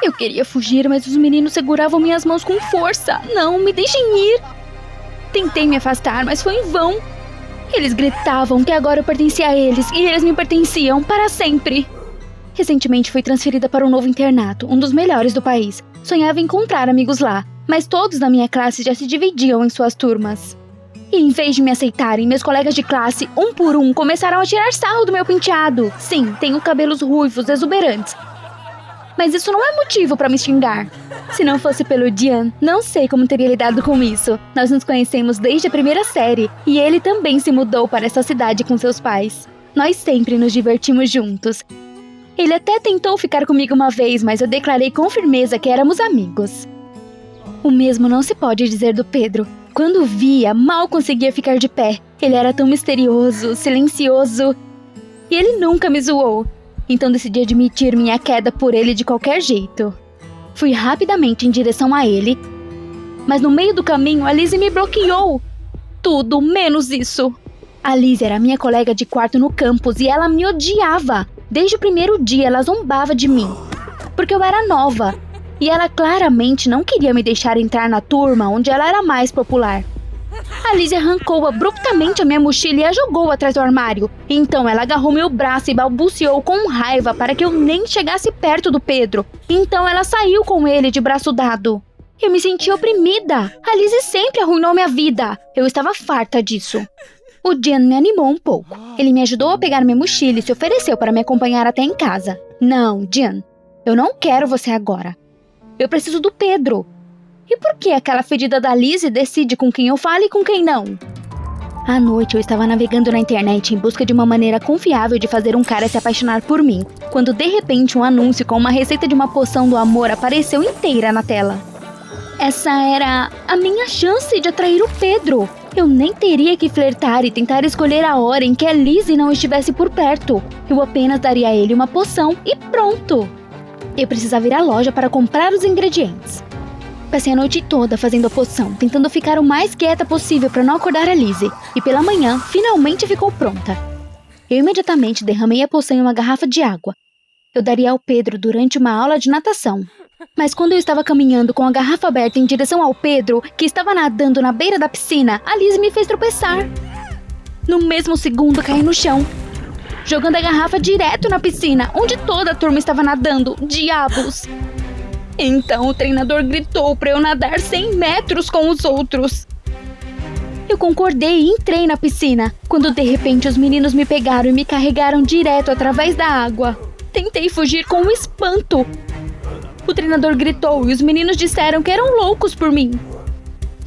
Eu queria fugir, mas os meninos seguravam minhas mãos com força. Não, me deixem ir. Tentei me afastar, mas foi em vão. Eles gritavam que agora eu pertencia a eles e eles me pertenciam para sempre. Recentemente fui transferida para um novo internato, um dos melhores do país. Sonhava em encontrar amigos lá, mas todos da minha classe já se dividiam em suas turmas. E em vez de me aceitarem, meus colegas de classe, um por um, começaram a tirar sarro do meu penteado. Sim, tenho cabelos ruivos, exuberantes. Mas isso não é motivo para me xingar. Se não fosse pelo Dian, não sei como teria lidado com isso. Nós nos conhecemos desde a primeira série, e ele também se mudou para essa cidade com seus pais. Nós sempre nos divertimos juntos. Ele até tentou ficar comigo uma vez, mas eu declarei com firmeza que éramos amigos. O mesmo não se pode dizer do Pedro. Quando o via, mal conseguia ficar de pé. Ele era tão misterioso, silencioso. E ele nunca me zoou. Então decidi admitir minha queda por ele de qualquer jeito. Fui rapidamente em direção a ele, mas no meio do caminho a Lizzie me bloqueou. Tudo menos isso. A Lizzie era minha colega de quarto no campus e ela me odiava. Desde o primeiro dia ela zombava de mim, porque eu era nova. E ela claramente não queria me deixar entrar na turma onde ela era mais popular. A Lizzie arrancou abruptamente a minha mochila e a jogou atrás do armário. Então ela agarrou meu braço e balbuciou com raiva para que eu nem chegasse perto do Pedro. Então ela saiu com ele de braço dado. Eu me senti oprimida. A Lizzie sempre arruinou minha vida. Eu estava farta disso. O Dian me animou um pouco. Ele me ajudou a pegar minha mochila e se ofereceu para me acompanhar até em casa. Não, Dian, eu não quero você agora. Eu preciso do Pedro. E por que aquela fedida da Lizzie decide com quem eu falo e com quem não? À noite eu estava navegando na internet em busca de uma maneira confiável de fazer um cara se apaixonar por mim, quando de repente um anúncio com uma receita de uma poção do amor apareceu inteira na tela. Essa era a minha chance de atrair o Pedro. Eu nem teria que flertar e tentar escolher a hora em que a Lizzie não estivesse por perto. Eu apenas daria a ele uma poção e pronto. Eu precisava ir à loja para comprar os ingredientes. Passei a noite toda fazendo a poção, tentando ficar o mais quieta possível para não acordar a Lizzie. E pela manhã, finalmente ficou pronta. Eu imediatamente derramei a poção em uma garrafa de água. Eu daria ao Pedro durante uma aula de natação. Mas quando eu estava caminhando com a garrafa aberta em direção ao Pedro, que estava nadando na beira da piscina, a Lizzie me fez tropeçar. No mesmo segundo, caí no chão, jogando a garrafa direto na piscina, onde toda a turma estava nadando. Diabos! Então o treinador gritou para eu nadar 100 metros com os outros. Eu concordei e entrei na piscina, quando de repente os meninos me pegaram e me carregaram direto através da água. Tentei fugir com um espanto. O treinador gritou e os meninos disseram que eram loucos por mim.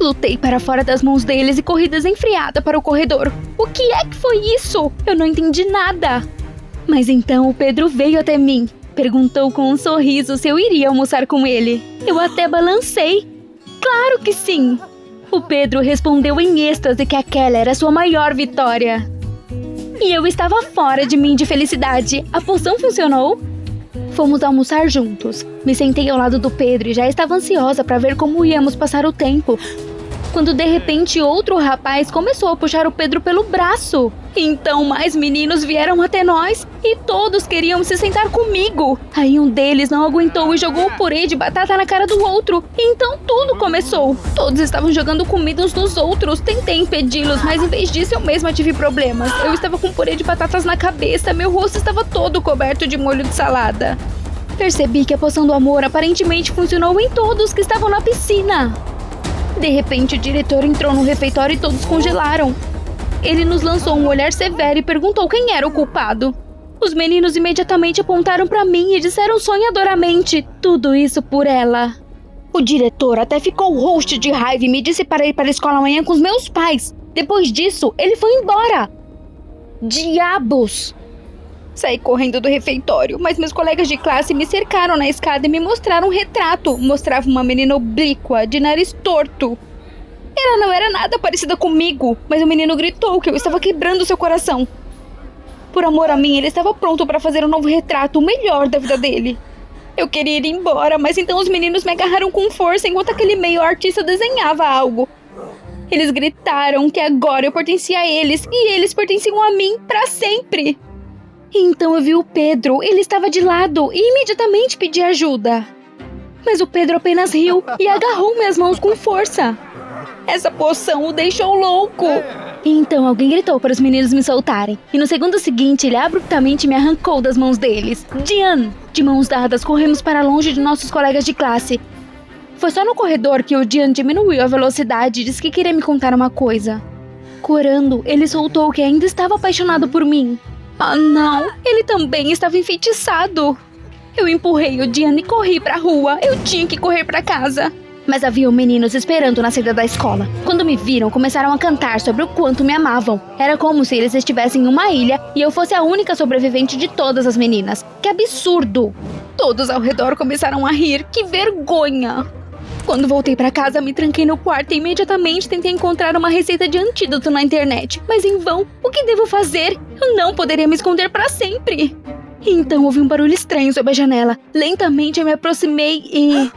Lutei para fora das mãos deles e corri desenfreada para o corredor. O que é que foi isso? Eu não entendi nada. Mas então o Pedro veio até mim. Perguntou com um sorriso se eu iria almoçar com ele. Eu até balancei. Claro que sim! O Pedro respondeu em êxtase que aquela era sua maior vitória. E eu estava fora de mim de felicidade. A poção funcionou? Fomos almoçar juntos. Me sentei ao lado do Pedro e já estava ansiosa para ver como íamos passar o tempo, quando de repente outro rapaz começou a puxar o Pedro pelo braço. Então mais meninos vieram até nós e todos queriam se sentar comigo. Aí um deles não aguentou e jogou o purê de batata na cara do outro. Então tudo começou. Todos estavam jogando comida uns nos outros. Tentei impedi-los, mas em vez disso eu mesma tive problemas. Eu estava com purê de batatas na cabeça, meu rosto estava todo coberto de molho de salada. Percebi que a poção do amor aparentemente funcionou em todos que estavam na piscina. De repente, o diretor entrou no refeitório e todos congelaram. Ele nos lançou um olhar severo e perguntou quem era o culpado. Os meninos imediatamente apontaram para mim e disseram sonhadoramente: tudo isso por ela. O diretor até ficou roxo de raiva e me disse para ir para a escola amanhã com os meus pais. Depois disso, ele foi embora. Diabos! Saí correndo do refeitório, mas meus colegas de classe me cercaram na escada e me mostraram um retrato. Mostrava uma menina oblíqua, de nariz torto. Ela não era nada parecida comigo, mas o menino gritou que eu estava quebrando seu coração. Por amor a mim, ele estava pronto para fazer um novo retrato, o melhor da vida dele. Eu queria ir embora, mas então os meninos me agarraram com força enquanto aquele meio artista desenhava algo. Eles gritaram que agora eu pertencia a eles e eles pertenciam a mim para sempre. Então eu vi o Pedro, ele estava de lado e imediatamente pedi ajuda. Mas o Pedro apenas riu e agarrou minhas mãos com força. Essa poção o deixou louco. E então alguém gritou para os meninos me soltarem. E no segundo seguinte, ele abruptamente me arrancou das mãos deles. Dian! De mãos dadas, corremos para longe de nossos colegas de classe. Foi só no corredor que o Dian diminuiu a velocidade e disse que queria me contar uma coisa. Corando, ele soltou que ainda estava apaixonado por mim. Ah, não! Ele também estava enfeitiçado. Eu empurrei o Dian e corri para a rua. Eu tinha que correr para casa. Mas havia meninos esperando na saída da escola. Quando me viram, começaram a cantar sobre o quanto me amavam. Era como se eles estivessem em uma ilha e eu fosse a única sobrevivente de todas as meninas. Que absurdo! Todos ao redor começaram a rir. Que vergonha! Quando voltei para casa, me tranquei no quarto e imediatamente tentei encontrar uma receita de antídoto na internet. Mas em vão, o que devo fazer? Eu não poderia me esconder para sempre. Então ouvi um barulho estranho sob a janela. Lentamente eu me aproximei e...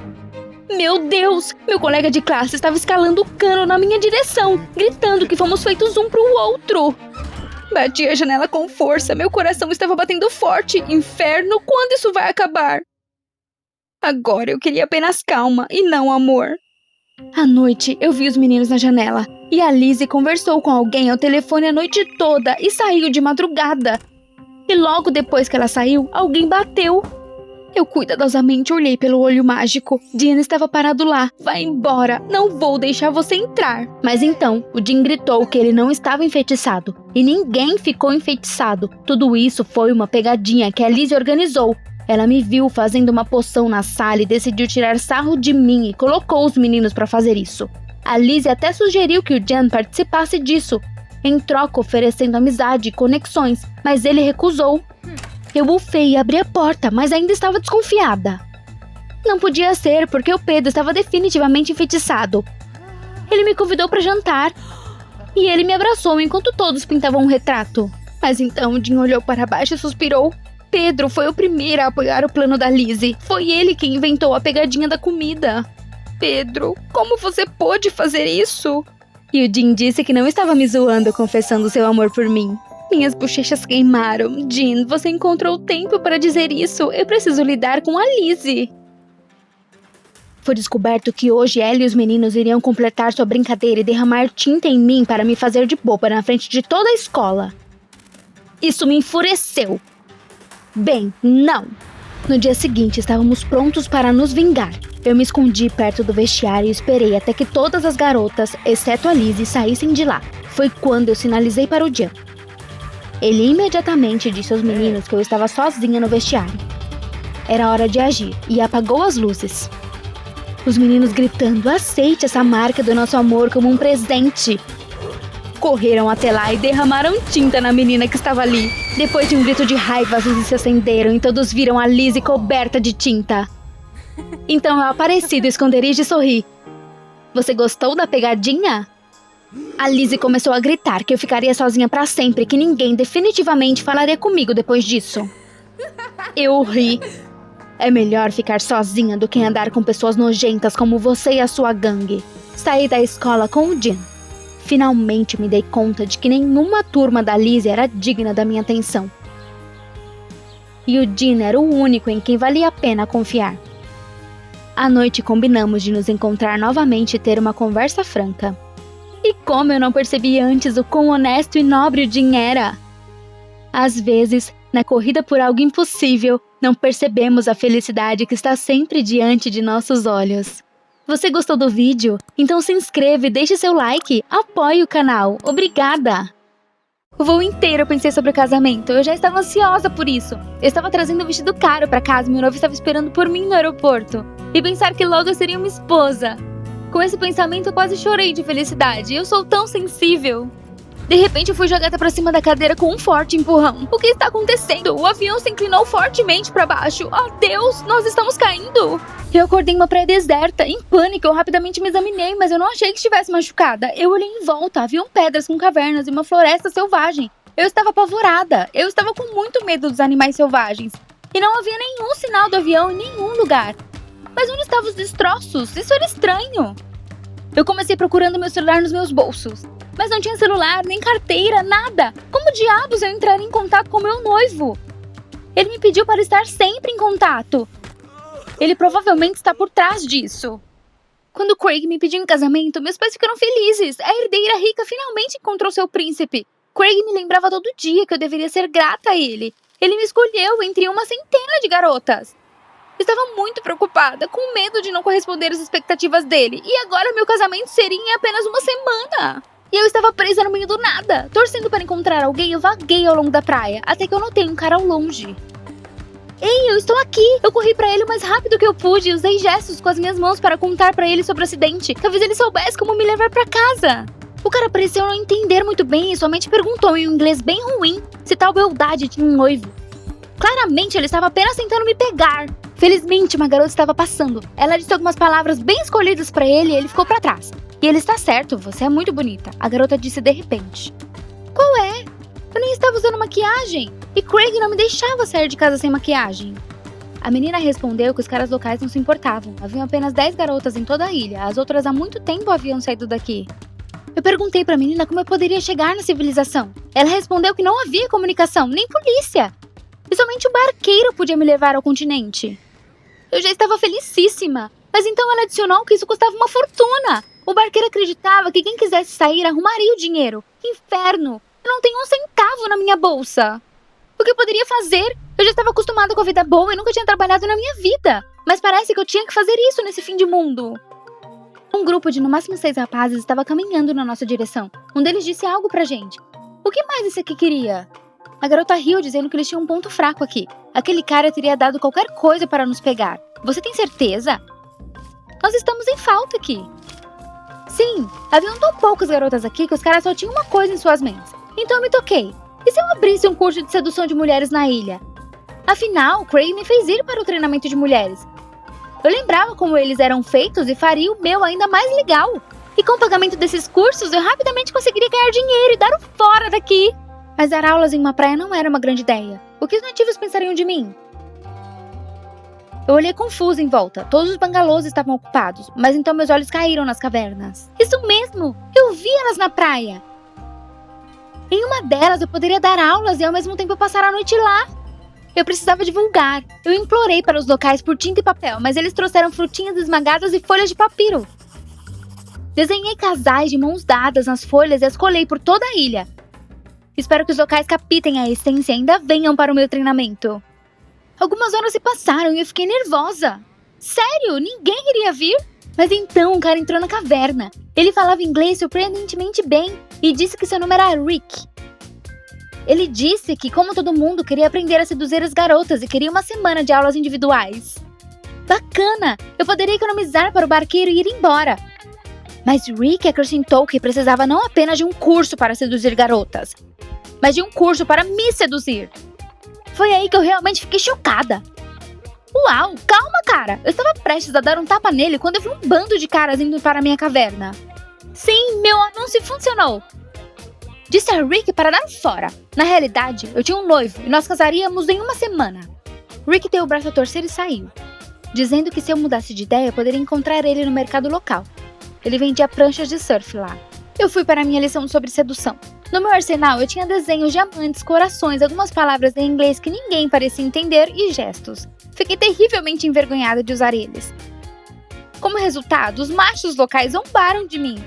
Meu Deus! Meu colega de classe estava escalando o cano na minha direção, gritando que fomos feitos um pro outro. Bati a janela com força, meu coração estava batendo forte. Inferno, quando isso vai acabar? Agora eu queria apenas calma e não amor. À noite, eu vi os meninos na janela. E a Lizzie conversou com alguém ao telefone a noite toda e saiu de madrugada. E logo depois que ela saiu, alguém bateu. Eu cuidadosamente olhei pelo olho mágico. Dean estava parado lá. Vai embora, não vou deixar você entrar. Mas então, o Dean gritou que ele não estava enfeitiçado. E ninguém ficou enfeitiçado. Tudo isso foi uma pegadinha que a Lizzie organizou. Ela me viu fazendo uma poção na sala e decidiu tirar sarro de mim e colocou os meninos para fazer isso. A Lizzie até sugeriu que o Dean participasse disso, em troca oferecendo amizade e conexões, mas ele recusou. Eu bufei e abri a porta, mas ainda estava desconfiada. Não podia ser, porque o Pedro estava definitivamente enfeitiçado. Ele me convidou para jantar, e ele me abraçou enquanto todos pintavam um retrato. Mas então o Dean olhou para baixo e suspirou. Pedro foi o primeiro a apoiar o plano da Lizzie. Foi ele quem inventou a pegadinha da comida. Pedro, como você pôde fazer isso? E o Dean disse que não estava me zoando, confessando seu amor por mim. Minhas bochechas queimaram. Dean, você encontrou tempo para dizer isso. Eu preciso lidar com a Lizzie. Foi descoberto que hoje ela e os meninos iriam completar sua brincadeira e derramar tinta em mim para me fazer de boba na frente de toda a escola. Isso me enfureceu. Bem, não. No dia seguinte, estávamos prontos para nos vingar. Eu me escondi perto do vestiário e esperei até que todas as garotas, exceto a Lizzie, saíssem de lá. Foi quando eu sinalizei para o Dean. Ele imediatamente disse aos meninos que eu estava sozinha no vestiário. Era hora de agir e apagou as luzes. Os meninos gritando, aceite essa marca do nosso amor como um presente. Correram até lá e derramaram tinta na menina que estava ali. Depois de um grito de raiva, as luzes se acenderam e todos viram a Lizzie coberta de tinta. Então eu apareci do esconderijo e sorri. Você gostou da pegadinha? A Lizzie começou a gritar que eu ficaria sozinha pra sempre, que ninguém definitivamente falaria comigo depois disso. Eu ri. É melhor ficar sozinha do que andar com pessoas nojentas como você e a sua gangue. Saí da escola com o Dean. Finalmente me dei conta de que nenhuma turma da Lizzie era digna da minha atenção. E o Dean era o único em quem valia a pena confiar. À noite combinamos de nos encontrar novamente e ter uma conversa franca. E como eu não percebi antes o quão honesto e nobre o Dean era. Às vezes, na corrida por algo impossível, não percebemos a felicidade que está sempre diante de nossos olhos. Você gostou do vídeo? Então se inscreva e deixe seu like, apoie o canal. Obrigada! O voo inteiro eu pensei sobre o casamento, eu já estava ansiosa por isso. Eu estava trazendo um vestido caro para casa e meu noivo estava esperando por mim no aeroporto. E pensar que logo eu seria uma esposa. Com esse pensamento eu quase chorei de felicidade, eu sou tão sensível. De repente eu fui jogada para cima da cadeira com um forte empurrão. O que está acontecendo? O avião se inclinou fortemente para baixo. Oh Deus, nós estamos caindo! Eu acordei em uma praia deserta. Em pânico, eu rapidamente me examinei, mas eu não achei que estivesse machucada. Eu olhei em volta, haviam pedras com cavernas e uma floresta selvagem. Eu estava apavorada. Eu estava com muito medo dos animais selvagens. E não havia nenhum sinal do avião em nenhum lugar. Mas onde estavam os destroços? Isso era estranho. Eu comecei procurando meu celular nos meus bolsos. Mas não tinha celular, nem carteira, nada. Como diabos eu entraria em contato com meu noivo? Ele me pediu para estar sempre em contato. Ele provavelmente está por trás disso. Quando Craig me pediu em casamento, meus pais ficaram felizes. A herdeira rica finalmente encontrou seu príncipe. Craig me lembrava todo dia que eu deveria ser grata a ele. Ele me escolheu entre uma centena de garotas. Estava muito preocupada, com medo de não corresponder às expectativas dele. E agora meu casamento seria em apenas uma semana. E eu estava presa no meio do nada. Torcendo para encontrar alguém, eu vaguei ao longo da praia, até que eu notei um cara ao longe. Ei, eu estou aqui! Eu corri pra ele o mais rápido que eu pude e usei gestos com as minhas mãos para contar pra ele sobre o acidente. Talvez ele soubesse como me levar pra casa. O cara pareceu não entender muito bem e somente perguntou em um inglês bem ruim se tal beldade tinha um noivo. Claramente ele estava apenas tentando me pegar. Felizmente uma garota estava passando. Ela disse algumas palavras bem escolhidas pra ele e ele ficou pra trás. E ele está certo, você é muito bonita, a garota disse de repente. Qual é? Eu nem estava usando maquiagem. E Craig não me deixava sair de casa sem maquiagem. A menina respondeu que os caras locais não se importavam. Haviam apenas 10 garotas em toda a ilha. As outras há muito tempo haviam saído daqui. Eu perguntei pra menina como eu poderia chegar na civilização. Ela respondeu que não havia comunicação, nem polícia. E somente o barqueiro podia me levar ao continente. Eu já estava felicíssima. Mas então ela adicionou que isso custava uma fortuna. O barqueiro acreditava que quem quisesse sair arrumaria o dinheiro. Inferno! Eu não tenho um centavo na minha bolsa. O que eu poderia fazer? Eu já estava acostumada com a vida boa e nunca tinha trabalhado na minha vida. Mas parece que eu tinha que fazer isso nesse fim de mundo. Um grupo de no máximo 6 rapazes estava caminhando na nossa direção. Um deles disse algo pra gente. O que mais esse aqui queria? A garota riu dizendo que eles tinham um ponto fraco aqui. Aquele cara teria dado qualquer coisa para nos pegar. Você tem certeza? Nós estamos em falta aqui. Sim, haviam tão poucas garotas aqui que os caras só tinham uma coisa em suas mentes. Então eu me toquei. E se eu abrisse um curso de sedução de mulheres na ilha? Afinal, Craig me fez ir para o treinamento de mulheres. Eu lembrava como eles eram feitos e faria o meu ainda mais legal. E com o pagamento desses cursos, eu rapidamente conseguiria ganhar dinheiro e dar o fora daqui. Mas dar aulas em uma praia não era uma grande ideia. O que os nativos pensariam de mim? Eu olhei confusa em volta. Todos os bangalôs estavam ocupados, mas então meus olhos caíram nas cavernas. Isso mesmo! Eu vi elas na praia! Em uma delas eu poderia dar aulas e ao mesmo tempo passar a noite lá. Eu precisava divulgar. Eu implorei para os locais por tinta e papel, mas eles trouxeram frutinhas esmagadas e folhas de papiro. Desenhei casais de mãos dadas nas folhas e as colei por toda a ilha. Espero que os locais captem a essência e ainda venham para o meu treinamento. Algumas horas se passaram e eu fiquei nervosa. Sério? Ninguém iria vir? Mas então um cara entrou na caverna. Ele falava inglês surpreendentemente bem e disse que seu nome era Rick. Ele disse que, como todo mundo, queria aprender a seduzir as garotas e queria uma semana de aulas individuais. Bacana! Eu poderia economizar para o barqueiro ir embora. Mas Rick acrescentou que precisava não apenas de um curso para seduzir garotas, mas de um curso para me seduzir. Foi aí que eu realmente fiquei chocada. Uau, calma, cara! Eu estava prestes a dar um tapa nele quando eu vi um bando de caras indo para a minha caverna. Sim, meu anúncio funcionou. Disse a Rick para dar fora. Na realidade, eu tinha um noivo e nós casaríamos em uma semana. Rick deu o braço a torcer e saiu, dizendo que se eu mudasse de ideia, eu poderia encontrar ele no mercado local. Ele vendia pranchas de surf lá. Eu fui para a minha lição sobre sedução. No meu arsenal, eu tinha desenhos, diamantes, corações, algumas palavras em inglês que ninguém parecia entender e gestos. Fiquei terrivelmente envergonhada de usar eles. Como resultado, os machos locais zombaram de mim,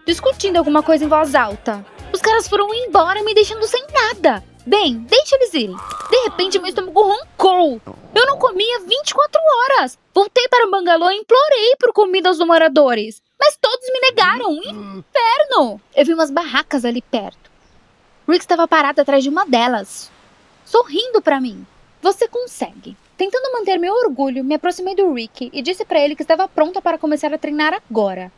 discutindo alguma coisa em voz alta. Os caras foram embora, me deixando sem nada. Bem, deixa eles irem. De repente, meu estômago roncou. Eu não comia 24 horas. Voltei para o bangalô e implorei por comida aos moradores. Mas todos me negaram. Inferno! Eu vi umas barracas ali perto. Rick estava parado atrás de uma delas, sorrindo para mim. Você consegue. Tentando manter meu orgulho, me aproximei do Rick e disse para ele que estava pronta para começar a treinar agora.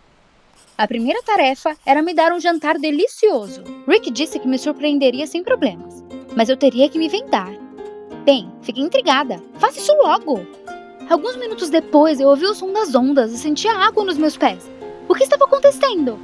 A primeira tarefa era me dar um jantar delicioso. Rick disse que me surpreenderia sem problemas, mas eu teria que me vendar. Bem, fiquei intrigada. Faça isso logo! Alguns minutos depois, eu ouvi o som das ondas e senti a água nos meus pés. O que estava acontecendo?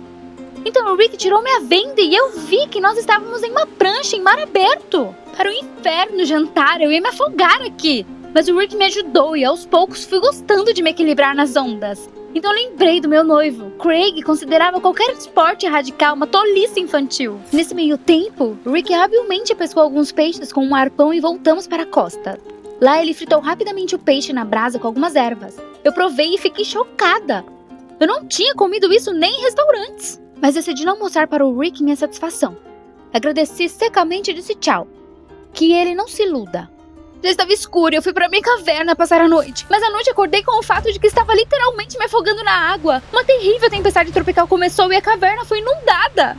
Então o Rick tirou minha venda e eu vi que nós estávamos em uma prancha em mar aberto. Para o inferno jantar, eu ia me afogar aqui. Mas o Rick me ajudou e aos poucos fui gostando de me equilibrar nas ondas. Então lembrei do meu noivo. Craig considerava qualquer esporte radical uma tolice infantil. Nesse meio tempo, Rick habilmente pescou alguns peixes com um arpão e voltamos para a costa. Lá ele fritou rapidamente o peixe na brasa com algumas ervas. Eu provei e fiquei chocada. Eu não tinha comido isso nem em restaurantes. Mas decidi não mostrar para o Rick minha satisfação. Agradeci secamente e disse tchau. Que ele não se iluda. Já estava escuro e eu fui para minha caverna passar a noite. Mas à noite acordei com o fato de que estava literalmente me afogando na água. Uma terrível tempestade tropical começou e a caverna foi inundada.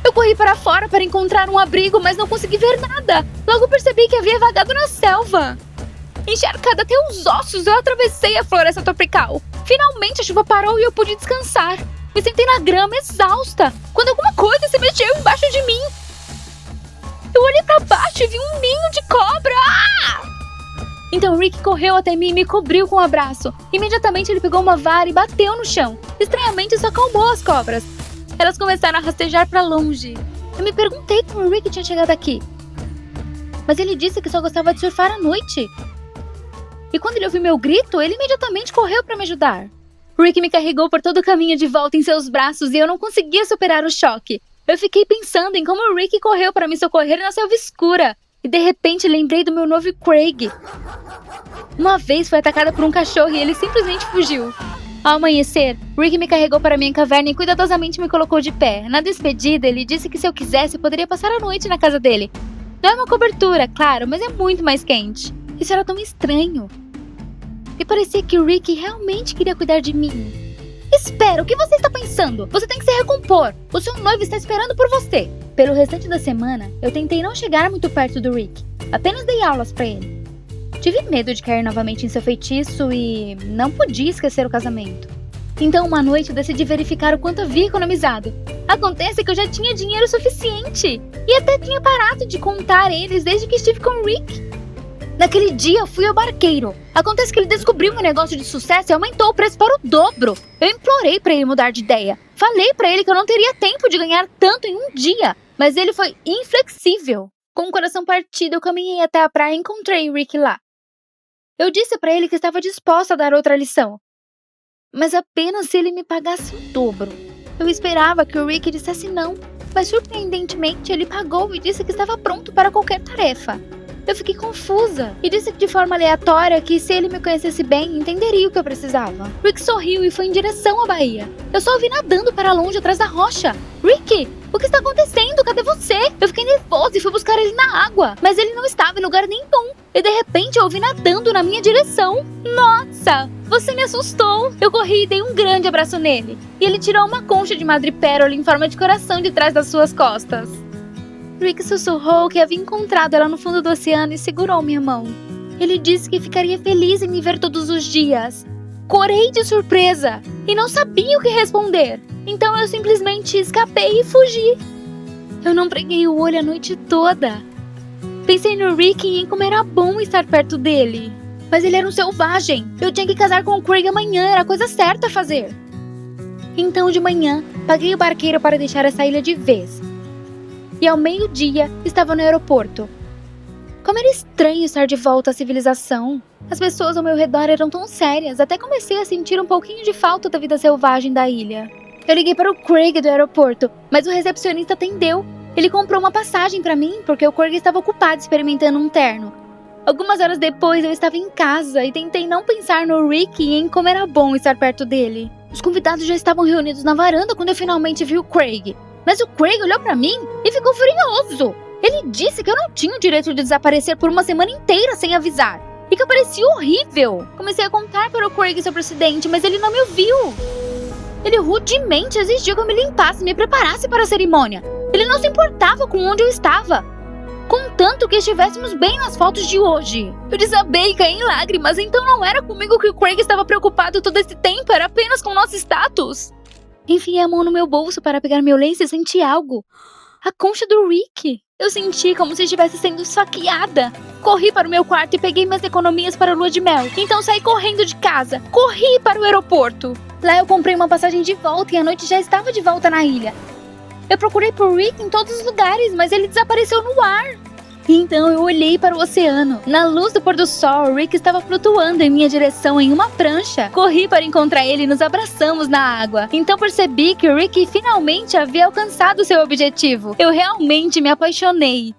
Eu corri para fora para encontrar um abrigo, mas não consegui ver nada. Logo percebi que havia vagado na selva. Encharcada até os ossos, eu atravessei a floresta tropical. Finalmente a chuva parou e eu pude descansar. Me sentei na grama exausta, quando alguma coisa se mexeu embaixo de mim. Eu olhei para baixo e vi um ninho de cobra. Então Rick correu até mim e me cobriu com um abraço. Imediatamente ele pegou uma vara e bateu no chão. Estranhamente isso acalmou as cobras. Elas começaram a rastejar para longe. Eu me perguntei como o Rick tinha chegado aqui. Mas ele disse que só gostava de surfar à noite. E quando ele ouviu meu grito, ele imediatamente correu para me ajudar. Rick me carregou por todo o caminho de volta em seus braços e eu não conseguia superar o choque. Eu fiquei pensando em como o Rick correu para me socorrer na selva escura. E de repente lembrei do meu noivo Craig. Uma vez fui atacada por um cachorro e ele simplesmente fugiu. Ao amanhecer, Rick me carregou para minha caverna e cuidadosamente me colocou de pé. Na despedida, ele disse que se eu quisesse, eu poderia passar a noite na casa dele. Não é uma cobertura, claro, mas é muito mais quente. Isso era tão estranho. E parecia que o Rick realmente queria cuidar de mim. Espera, o que você está pensando? Você tem que se recompor. O seu noivo está esperando por você. Pelo restante da semana, eu tentei não chegar muito perto do Rick. Apenas dei aulas para ele. Tive medo de cair novamente em seu feitiço e não podia esquecer o casamento. Então, uma noite, eu decidi verificar o quanto havia economizado. Acontece que eu já tinha dinheiro suficiente e até tinha parado de contar eles desde que estive com o Rick. Naquele dia, eu fui ao barqueiro. Acontece que ele descobriu um negócio de sucesso e aumentou o preço para o dobro. Eu implorei para ele mudar de ideia. Falei para ele que eu não teria tempo de ganhar tanto em um dia, mas ele foi inflexível. Com o coração partido, eu caminhei até a praia e encontrei o Rick lá. Eu disse para ele que estava disposta a dar outra lição, mas apenas se ele me pagasse o dobro. Eu esperava que o Rick dissesse não, mas surpreendentemente ele pagou e disse que estava pronto para qualquer tarefa. Eu fiquei confusa e disse de forma aleatória que se ele me conhecesse bem, entenderia o que eu precisava. Rick sorriu e foi em direção à baía. Eu só o vi nadando para longe atrás da rocha. Rick, o que está acontecendo? Cadê você? Eu fiquei nervosa e fui buscar ele na água, mas ele não estava em lugar nenhum. E de repente eu o vi nadando na minha direção. Nossa, você me assustou. Eu corri e dei um grande abraço nele. E ele tirou uma concha de madrepérola em forma de coração de trás das suas costas. Rick sussurrou que havia encontrado ela no fundo do oceano e segurou minha mão. Ele disse que ficaria feliz em me ver todos os dias. Corei de surpresa e não sabia o que responder. Então eu simplesmente escapei e fugi. Eu não preguei o olho a noite toda. Pensei no Rick e em como era bom estar perto dele. Mas ele era um selvagem. Eu tinha que casar com o Craig amanhã, era a coisa certa a fazer. Então de manhã, paguei o barqueiro para deixar essa ilha de vez. E ao meio-dia, estava no aeroporto. Como era estranho estar de volta à civilização. As pessoas ao meu redor eram tão sérias, até comecei a sentir um pouquinho de falta da vida selvagem da ilha. Eu liguei para o Craig do aeroporto, mas o recepcionista atendeu. Ele comprou uma passagem para mim, porque o Craig estava ocupado experimentando um terno. Algumas horas depois, eu estava em casa e tentei não pensar no Rick e em como era bom estar perto dele. Os convidados já estavam reunidos na varanda quando eu finalmente vi o Craig. Mas o Craig olhou pra mim e ficou furioso. Ele disse que eu não tinha o direito de desaparecer por uma semana inteira sem avisar. E que eu parecia horrível. Comecei a contar para o Craig sobre o acidente, mas ele não me ouviu. Ele rudemente exigiu que eu me limpasse e me preparasse para a cerimônia. Ele não se importava com onde eu estava, contanto que estivéssemos bem nas fotos de hoje. Eu desabei e caí em lágrimas, então não era comigo que o Craig estava preocupado todo esse tempo, era apenas com o nosso status. Enfiei a mão no meu bolso para pegar meu lenço e senti algo. A concha do Rick. Eu senti como se estivesse sendo esfaqueada. Corri para o meu quarto e peguei minhas economias para a lua de mel. Então saí correndo de casa. Corri para o aeroporto. Lá eu comprei uma passagem de volta e a noite já estava de volta na ilha. Eu procurei por Rick em todos os lugares, mas ele desapareceu no ar. Então eu olhei para o oceano. Na luz do pôr do sol, Rick estava flutuando em minha direção em uma prancha. Corri para encontrar ele e nos abraçamos na água. Então percebi que Rick finalmente havia alcançado seu objetivo. Eu realmente me apaixonei.